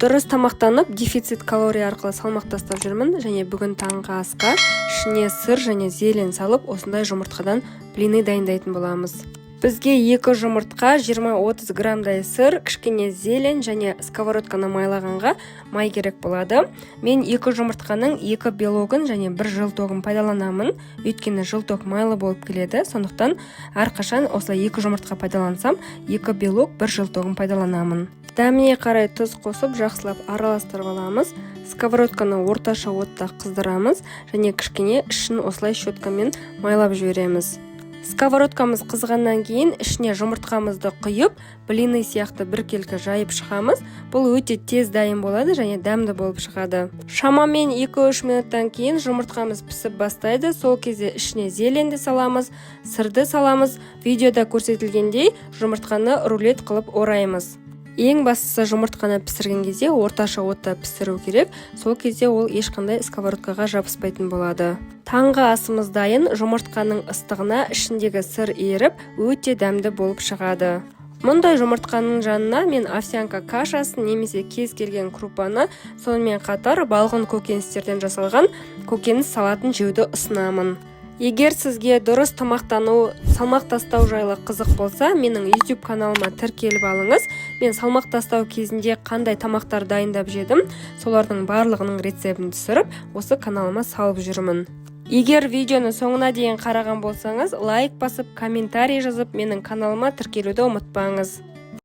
Дұрыс тамақтанып, дефицит калория арқылы салмақ тастап жүрмін, және бүгін таңғы асқа ішіне сыр және зелень салып, осындай жұмыртқадан блины дайындайтын боламыз. Бізге 2 жұмыртқа, 20-30 граммдай сыр, кішкене зелень және сковородканы майлағанға май керек болады. Мен 2 жұмыртқаның 2 белогын және 1 жылтоғын пайдаланамын. Өйткені жылтоқ майлы болып келеді, сондықтан әрқашан осылай 2 жұмыртқа пайдалансам, 2 белок, 1 жылтоғын пайдаланамын. Дәміне қарай тұз қосып, жақсылап араластырып аламыз. Сковородканы орташа отта қыздырамыз және кішкене ішін осылай щеткамен майлап жібереміз. Сковородкамыз қызғаннан кейін ішіне жұмыртқамызды құйып, блины сияқты біркелкі жайып шығамыз. Бұл өте тез дайын болады және дәмді болып шығады. Шамамен 2-3 минуттан кейін жұмыртқамыз пісіп бастайды. Сол кезде ішіне зеленді саламыз, сырды саламыз. Видеода көрсетілгендей жұмыртқаны рулет қылып ораймыз. Ең бастысы жұмыртқаны пісірген кезде орташа отта пісіру керек. Сол кезде ол ешқандай сковородкаға жабыспайтын болады. Таңғы асымыз дайын, жұмыртқаның ыстығына ішіндегі сыр еріп, өте дәмді болып шығады. Мұндай жұмыртқаның жанына мен овсянка кашасын немесе кез келген крупаны, сонымен қатар балғын көкөністерден жасалған көкөніс салатын жеуді ұсынамын. Егер сізге дұрыс тамақтану, салмақ тастау жайлы қызық болса, менің YouTube каналыма тіркеліп алыңыз. Мен салмақ тастау кезінде қандай тамақтар дайындап жедім, солардың барлығының рецептін түсіріп, осы каналыма салып жүрмін. Егер видеоны соңына дейін қараған болсаңыз, лайк басып, комментарий жазып, менің каналыма тіркелуді ұмытпаңыз.